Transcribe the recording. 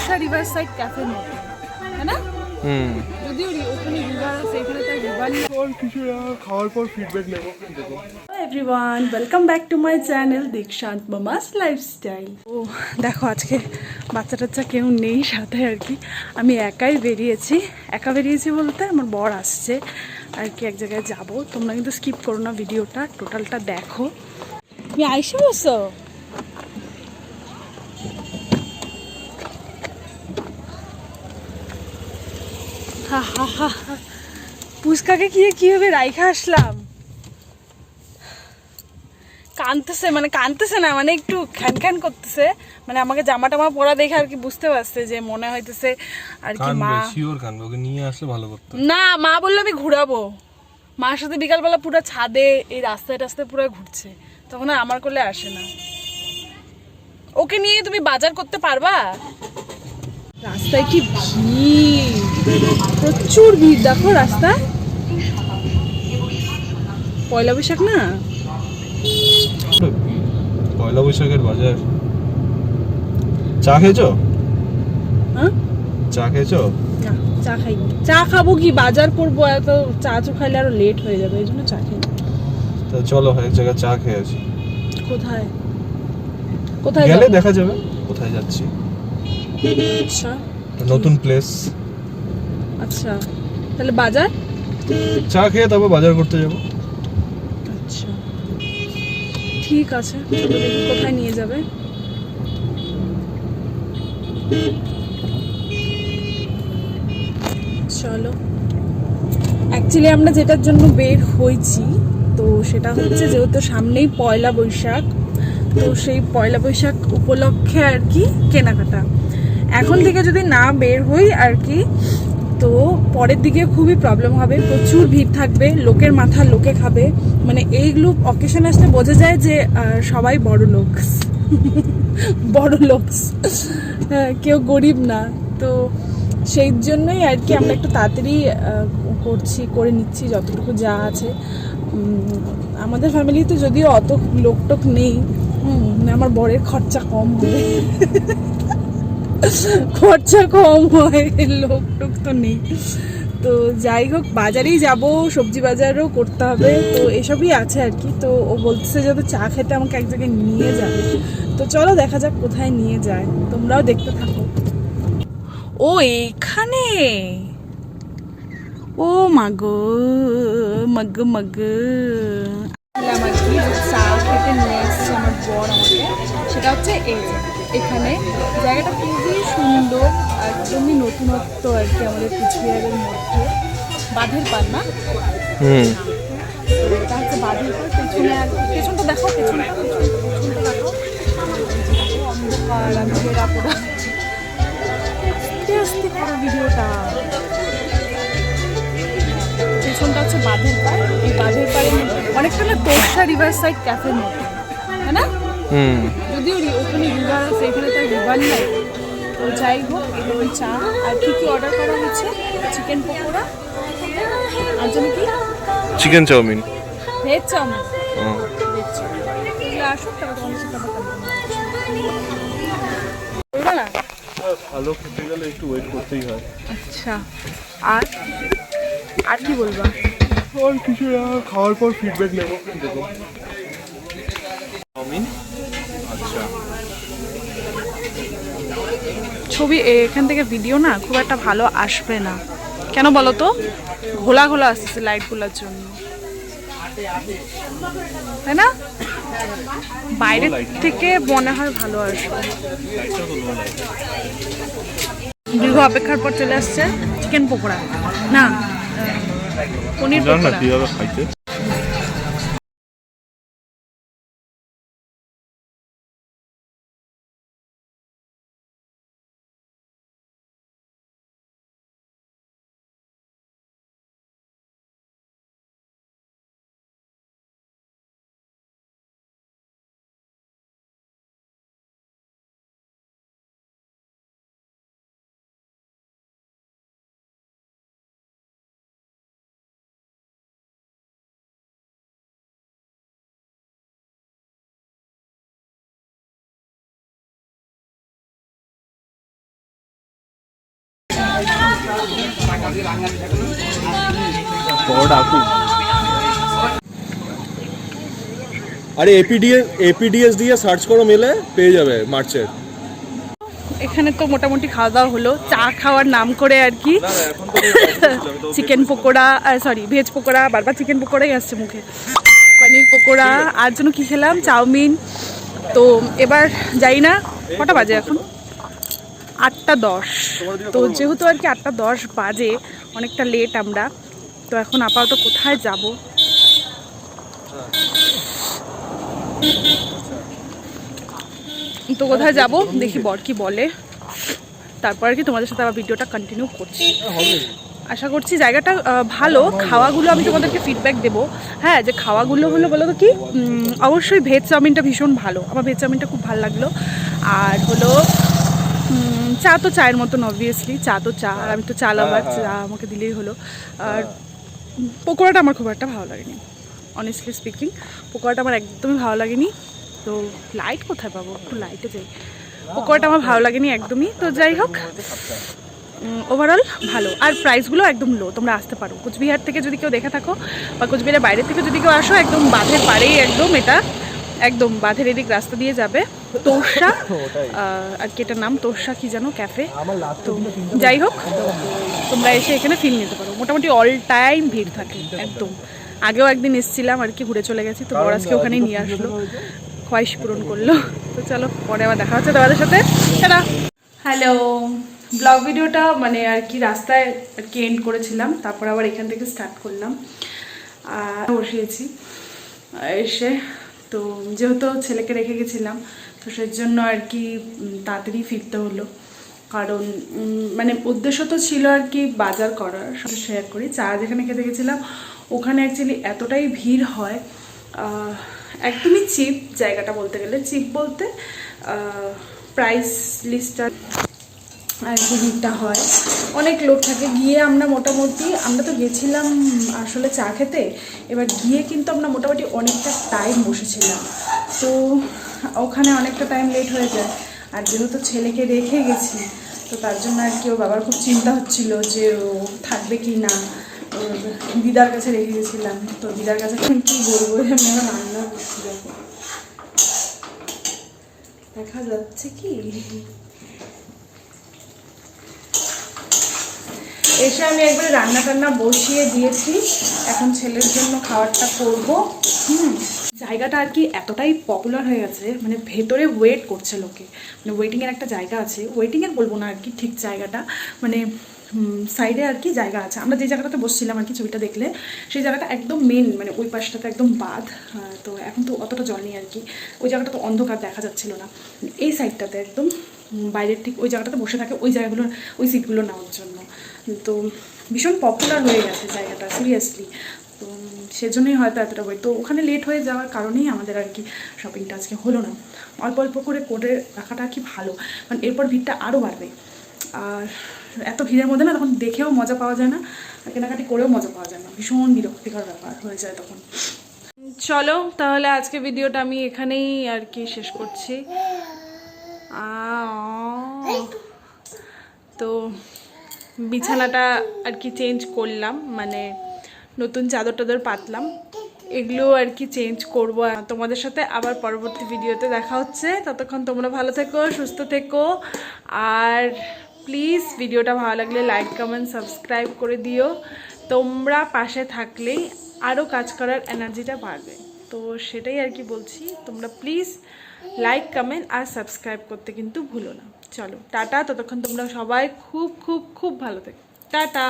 Torsa river side ক্যাফের মতো, তাই না? যদিও ওখানে রিভার আছে, এখানে তার রিভার নেই। और কিছু খাওয়ার পর ফিডব্যাক নেব। দেখো everyone, welcome back to my channel Dikshanta mama's lifestyle. ও দেখো, আজকে বাচ্চা টাচ্চা কেউ নেই সাথে আর কি, আমি একাই বেরিয়েছি। একা বেরিয়েছি বলতে আমার বর আসছে আর কি, এক জায়গায় যাব। তোমরা কিন্তু স্কিপ করো না, ভিডিওটা টোটালটা দেখো। তুমি আইসে বসো? হা হা হা, পুচকাকে কিভাবে রাইখা আসলাম। কাঁদতেছে, মানে কাঁদতেছে না, মানে একটু খ্যান খ্যান করতেছে, মানে আমাকে জামা টামা পরা দেখে আর কি বুঝতে পারছে যে মনে হইতেছে আর কি মা শিওর কানবে, ওকে নিয়ে আসলে ভালো করতে। না, মা বললো আমি ঘুরাবো। মার সাথে বিকালবেলা পুরো ছাদে এই রাস্তায় রাস্তায় পুরো ঘুরছে, তখন আর আমার কোলে আসে না। ওকে নিয়ে তুমি বাজার করতে পারবা? রাস্তায় কি ভিড়, প্রচুর ভিড় দেখো রাস্তায়। পয়লা বৈশাখ না? পয়লা বৈশাখের বাজার। চা খেয়েছো? হ্যাঁ, চা খেয়েছো? না, চা খাইনি। চা খাবো কি, বাজার করবো, এত চা খাইলে আরো লেট হয়ে যাবে, এই জন্য চা খাইনি। তো চলো এক জায়গায় চা খেয়ে আসি। কোথায় কোথায় গেলে যাবো? দেখা যাবে কোথায় যাচ্ছি। আচ্ছা, নতুন প্লেস। আচ্ছা, তাহলে বাজার। চা খেয়ে তারপর বাজার করতে যাবো। আচ্ছা, ঠিক আছে, চলো দেখি কোথায় নিয়ে যাবে। চলো, অ্যাকচুয়ালি আমরা যেটার জন্য বের হয়েছি, তো সেটা হচ্ছে যেহেতু সামনেই পয়লা বৈশাখ, তো সেই পয়লা বৈশাখ উপলক্ষে আর কি কেনাকাটা। এখন থেকে যদি না বের হই আর কি, তো পরের দিকে খুবই প্রবলেম হবে, প্রচুর ভিড় থাকবে, লোকের মাথা লোকে খাবে। মানে এইগুলো অকেশন আসতে বোঝা যায় যে সবাই বড় লোক, বড় লোক, কেউ গরিব না। তো সেই জন্যই আর কি আমরা একটু তাড়াতাড়ি করে নিচ্ছি যতটুকু যা আছে। আমাদের ফ্যামিলিতে যদিও অত লোকটোক নেই, আমার বরের খরচা কম হবে, খরচা কম হয়, লোক টোক তো নেই। তো যাই হোক, বাজারেই যাব, সবজি বাজারও করতে হবে, তো এসবই আছে আর কি। তো ও বলতেছে যত চা খেতে আমাকে এক জায়গায় নিয়ে যাবে, তো চলো দেখা যাক কোথায় নিয়ে যায়, তোমরাও দেখতে থাকো। ও এখানে, ও মাগো মাগো মাগো, আর কি চা খেতে নিয়ে এসছে আমার বর আমাকে, সেটা হচ্ছে এই যে এখানে। জায়গাটা খুবই সুন্দর, একদমই নতুনত্ব আর কি আমাদের কুচবিহারের মধ্যে। বাঁধের পার না? এটা হচ্ছে বাঁধের পার। পেছনে আর পেছনটা দেখো, পেছনটা দেখো, অন্ধকার আর ঘেরা পোড়া। আস্তে আস্তে করো ভিডিওটা। পেছনটা হচ্ছে বাঁধের পার, এই বাঁধের পাড়ে অনেকটা না তোরসা রিভার সাইড ক্যাফের মতো, তাই না? যদিও ওখানে রিভার আছে, এখানে তার রিভার নাই। তো যাই হোক, এখানে চা আর কি অর্ডার করা হচ্ছে, চিকেন পকোড়া আর জন্য কি চিকেন চাউমিন, ভেজ চাউমিন। আসুক তারপর তোমার সাথে বলবো না। ভালো খেতে গেলে একটু ওয়েট করতেই হয়। আচ্ছা, আর আর কি বলবা? আর কিছু খাওয়ার পর ফিডব্যাক নেব। দেখো চাউমিন। আচ্ছা, ছবি এখান থেকে ভিডিও না খুব একটা ভালো আসবে না, কেন বলো তো? ঘোলা ঘোলা আসতেছে লাইটগুলোর জন্য, তাই না? বাইরের থেকে মনে হয় ভালো আসবে। দীর্ঘ অপেক্ষার পর চলে আসছে চিকেন পকোড়া, না পনির পকোড়া। কিভাবে খাইতে আরে এপিডিএস দিয়ে সার্চ করো, মেলে পেয়ে যাবে মার্চের। এখানে তো মোটামুটি খাওয়া দাওয়া হলো, চা খাওয়ার নাম করে আর কি chicken pakora, sorry veg pakora, বারবার চিকেন পকোড়াই আসছে মুখে, পনির পকোড়া, আর জন্য কি খেলাম চাউমিন। তো এবার যাই না, কটা বাজে এখন 8:10। তো যেহেতু আর কি 8:10 বাজে, অনেকটা লেট আমরা, তো এখন আপাতত কোথায় যাব, তো কোথায় যাব দেখি বর কি বলে, তারপর আর কি তোমাদের সাথে আবার ভিডিওটা কন্টিনিউ করছি। আশা করছি জায়গাটা ভালো, খাওয়াগুলো আমি তোমাদেরকে ফিডব্যাক দেবো। হ্যাঁ, যে খাওয়াগুলো হলো বলো তো কি, অবশ্যই ভেজ চাউমিনটা ভীষণ ভালো, আমার ভেজ চাউমিনটা খুব ভালো লাগলো। আর হলো চা তো চায়ের মতন, অবভিয়াসলি চা তো চা, আর আমি তো চা লাভার, চা আমাকে দিলেই হলো। আর পকোড়াটা আমার খুব একটা ভালো লাগেনি, অনেস্টলি স্পিকিং পকোড়াটা আমার একদমই ভালো লাগেনি। তো লাইট কোথায় পাবো, একটু লাইটে যাই, পকোড়াটা আমার ভালো লাগেনি একদমই। তো যাই হোক, ওভারঅল ভালো, আর প্রাইসগুলো একদম লো, তোমরা আসতে পারো কোচবিহার থেকে যদি কেউ দেখে থাকো, বা কোচবিহারের বাইরে থেকে যদি কেউ আসো, একদম বাঁধের পাড়েই, একদম এটা একদম বাঁধের এদিক রাস্তা দিয়ে যাবে, তোরসা আর কি এটার নাম, তোরসা কি জানো ক্যাফে। তো যাই হোক, তোমরা এসে এখানে ফিল নিতে পারো, মোটামুটি অল টাইম ভিড় থাকে একদম। আগেও একদিন এসেছিলাম আর কি, ঘুরে চলে গেছি, তো বরাজকে ওখানেই নিয়ে আসলো, খোয়াইশ পূরণ করলো। তো চলো পরে আবার দেখা হচ্ছে তোমাদের সাথে, টাটা। হ্যালো, ব্লগ ভিডিওটা মানে আর কি রাস্তায় আর কি এন্ড করেছিলাম, তারপর আবার এখান থেকে স্টার্ট করলাম। বসিয়েছি এসে, তো যেহেতু ছেলেকে রেখে গেছিলাম, তো সেই জন্য আর কি তাড়াতাড়ি ফিরতে হলো, কারণ মানে উদ্দেশ্য তো ছিল আর কি বাজার করার, সাথে শেয়ার করি। চা যেখানে খেতে গেছিলাম ওখানে অ্যাকচুয়ালি এতটাই ভিড় হয়, একদমই চিপ জায়গাটা, বলতে গেলে চিপ বলতে প্রাইস লিস্টটা আর কি ভিড়টা হয়, অনেক লোক থাকে। গিয়ে আমরা মোটামুটি, আমরা তো গেছিলাম আসলে চা খেতে, এবার গিয়ে কিন্তু আমরা মোটামুটি অনেকটা টাইম বসেছিলাম, তো ওখানে অনেকটা টাইম লেট হয়ে যায়। আর যেহেতু ছেলেকে রেখে গেছি, তো তার জন্য আর কি ও বাবার খুব চিন্তা হচ্ছিল যে ও থাকবে কি না। দিদার কাছে রেখে গেছিলাম, তো দিদার কাছে কি বলবো, আমি এখন রান্না করছি, দেখো দেখা যাচ্ছে কি, এসে আমি একবারে রান্না টান্না বসিয়ে দিয়েছি, এখন ছেলের জন্য খাবারটা করবো। জায়গাটা আর কি এতটাই পপুলার হয়ে গেছে, মানে ভেতরে ওয়েট করছে লোকে, মানে ওয়েটিংয়ের একটা জায়গা আছে, ওয়েটিংয়ের বলবো না আর কি ঠিক জায়গাটা, মানে সাইডে আর কি জায়গা আছে। আমরা যে জায়গাটাতে বসছিলাম আর কি, ছবিটা দেখলে সেই জায়গাটা একদম মেন, মানে ওই পাশটাতে একদম বাঁধ, তো এখন তো অতটা জল নেই আর কি, ওই জায়গাটা তো অন্ধকার, দেখা যাচ্ছিল না। এই সাইডটাতে একদম বাইরের ঠিক ওই জায়গাটাতে বসে থাকে, ওই জায়গাগুলো, ওই সিটগুলো নেওয়ার জন্য। তো ভীষণ পপুলার হয়ে গেছে জায়গাটা, সিরিয়াসলি। তো সেজন্যই হয়তো এতটা ওয়েট, তো ওখানে লেট হয়ে যাওয়ার কারণেই আমাদের আর কি শপিংটা আজকে হলো না। অল্প অল্প করে রাখাটা আর কি ভালো, মানে এরপর ভিড়টা আরও বাড়বে, আর এত ভিড়ের মধ্যে না তখন দেখেও মজা পাওয়া যায় না, আর কেনাকাটি করেও মজা পাওয়া যায় না, ভীষণ বিরক্তিকর ব্যাপার হয়ে যায় তখন। চলো তাহলে আজকে ভিডিওটা আমি এখানেই আর কি শেষ করছি। তো বিছানাটা আর কি চেঞ্জ করলাম, মানে নতুন চাদর টাদর পাতলাম, এগুলো আর কি চেঞ্জ করবো। তোমাদের সাথে আবার পরবর্তী ভিডিওতে দেখা হচ্ছে, ততক্ষণ তোমরা ভালো থেকো, সুস্থ থেকো, আর প্লিজ ভিডিওটা ভালো লাগলে লাইক কমেন্ট সাবস্ক্রাইব করে দিও, তোমরা পাশে থাকলেই আরও কাজ করার এনার্জিটা বাড়বে। তো সেটাই আর কি বলছি, তোমরা প্লিজ লাইক কমেন্ট আর সাবস্ক্রাইব করতে কিন্তু ভুলো না। চলো টাটা, ততক্ষণ তোমরা সবাই খুব খুব খুব ভালো থেকো, টাটা।